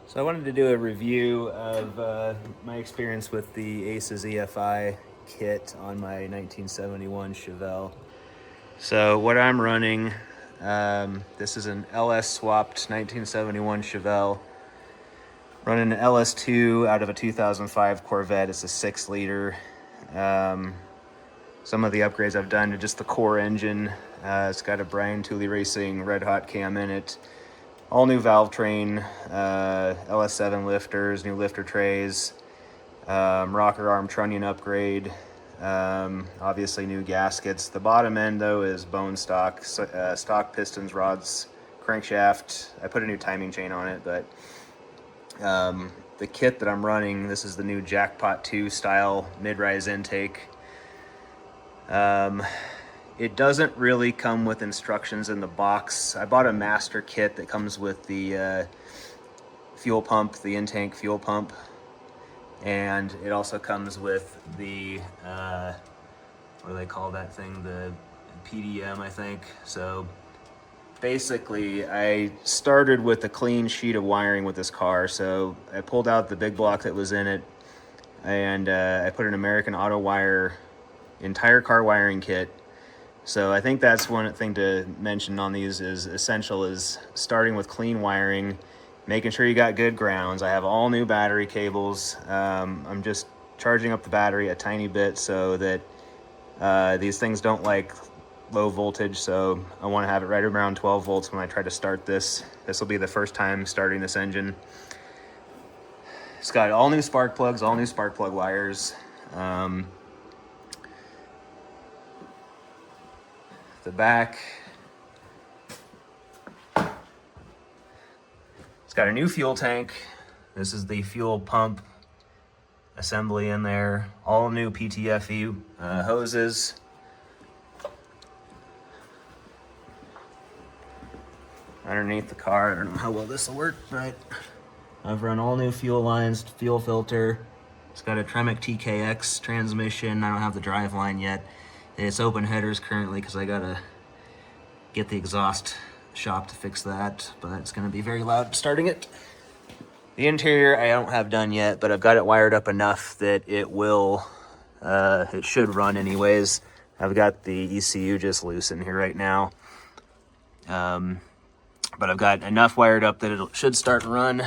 So I wanted to do a review of my experience with the Aces EFI kit on my 1971 Chevelle. So what I'm running, this is an LS swapped 1971 Chevelle. Running an LS2 out of a 2005 Corvette. It's a 6-liter. Some of the upgrades I've done to just the core engine. It's got a Brian Tooley Racing red hot cam in it. All new valve train, LS7 lifters, new lifter trays, rocker arm trunnion upgrade, obviously new gaskets. The bottom end though is bone stock, stock pistons, rods, crankshaft. I put a new timing chain on it, but the kit that I'm running, this is the new Jackpot 2 style mid-rise intake. It doesn't really come with instructions in the box. I bought a master kit that comes with the fuel pump, the in-tank fuel pump, and it also comes with the, what do they call that thing? The PDM, I think. So basically, I started with a clean sheet of wiring with this car. So I pulled out the big block that was in it, and I put an American Auto Wire entire car wiring kit. So I think that's one thing to mention on these is essential is starting with clean wiring, making sure you got good grounds. I have all new battery cables. I'm just charging up the battery a tiny bit so that these things don't like low voltage. So I want to have it right around 12 volts when I try to start this. This will be the first time starting this engine. It's got all new spark plugs, all new spark plug wires. The back, it's got a new fuel tank. This is the fuel pump assembly in there. All new PTFE hoses. Underneath the car, I don't know how well this will work, but I've run all new fuel lines, fuel filter. It's got a Tremec TKX transmission. I don't have the drive line yet. It's open headers currently because I gotta get the exhaust shop to fix that, but it's gonna be very loud starting it. The interior I don't have done yet, but I've got it wired up enough that it will, it should run anyways. I've got the ECU just loose in here right now. But I've got enough wired up that it should start and run.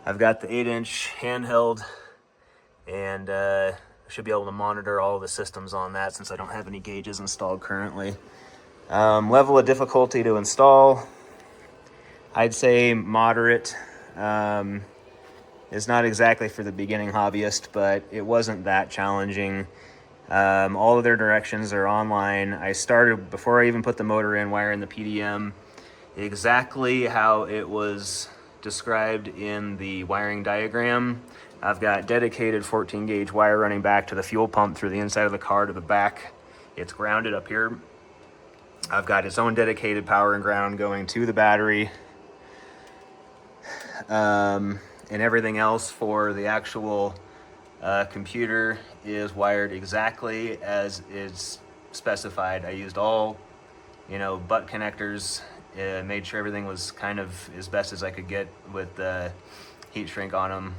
I've got the 8-inch handheld, and should be able to monitor all of the systems on that since I don't have any gauges installed currently. Level of difficulty to install, I'd say moderate. It's not exactly for the beginning hobbyist, but it wasn't that challenging. All of their directions are online. I started, before I even put the motor in, wiring the PDM exactly how it was described in the wiring diagram. I've got dedicated 14 gauge wire running back to the fuel pump through the inside of the car to the back. It's grounded up here. I've got its own dedicated power and ground going to the battery. And everything else for the actual computer is wired exactly as is specified. I used all, butt connectors, made sure everything was kind of as best as I could get with the heat shrink on them.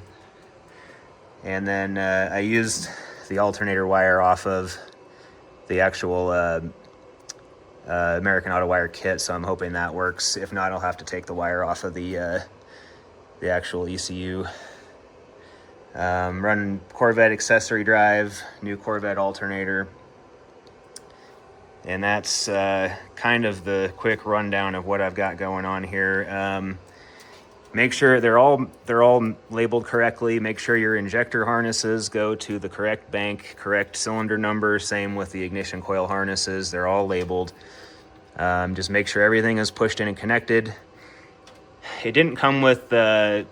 And then I used the alternator wire off of the actual American Auto Wire kit, so I'm hoping that works. If not, I'll have to take the wire off of the actual ECU. Running Corvette accessory drive, new Corvette alternator. And that's kind of the quick rundown of what I've got going on here. Make sure they're all labeled correctly. Make sure your injector harnesses go to the correct bank, correct cylinder number. Same with the ignition coil harnesses. They're all labeled. Just make sure everything is pushed in and connected. It didn't come with I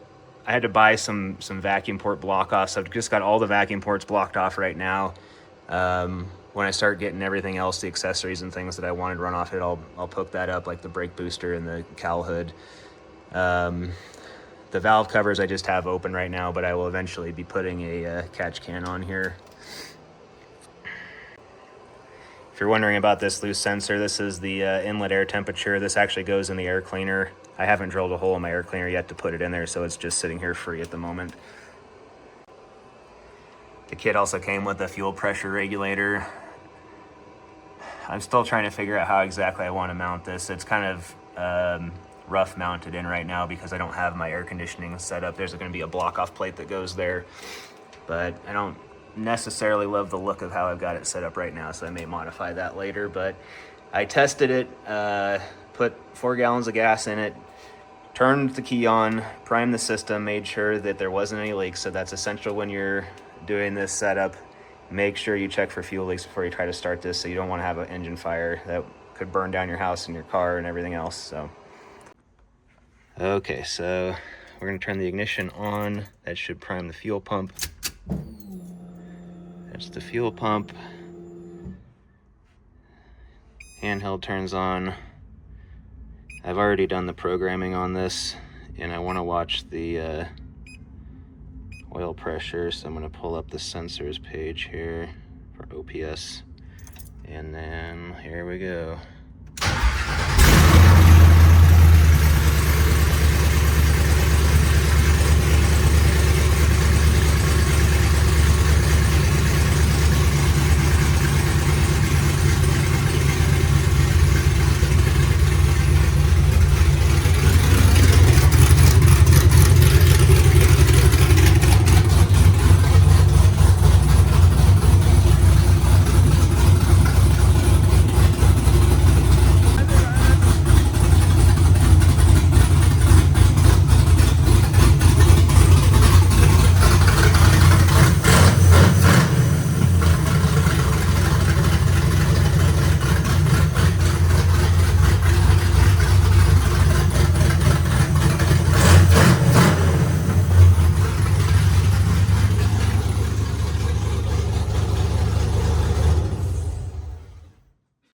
had to buy some vacuum port block offs. I've just got all the vacuum ports blocked off right now. When I start getting everything else, the accessories and things that I wanted run off it, I'll hook that up, like the brake booster and the cowl hood. The valve covers I just have open right now, but I will eventually be putting a catch can on here. If you're wondering about this loose sensor, this is the inlet air temperature. This actually goes in the air cleaner. I haven't drilled a hole in my air cleaner yet to put it in there, so it's just sitting here free at the moment. The kit also came with a fuel pressure regulator. I'm still trying to figure out how exactly I want to mount this. It's kind of rough mounted in right now because I don't have my air conditioning set up. There's going to be a block off plate that goes there, but I don't necessarily love the look of how I've got it set up right now, so I may modify that later. But I tested it, put 4 gallons of gas in it, turned the key on, primed the system, made sure that there wasn't any leaks. So that's essential when you're doing this setup. Make sure you check for fuel leaks before you try to start this, so you don't want to have an engine fire that could burn down your house and your car and everything else. So okay, so we're going to turn the ignition on. That should prime the fuel pump. That's the fuel pump. Handheld turns on. I've already done the programming on this, and I want to watch the oil pressure, so I'm going to pull up the sensors page here for OPS, and then here we go.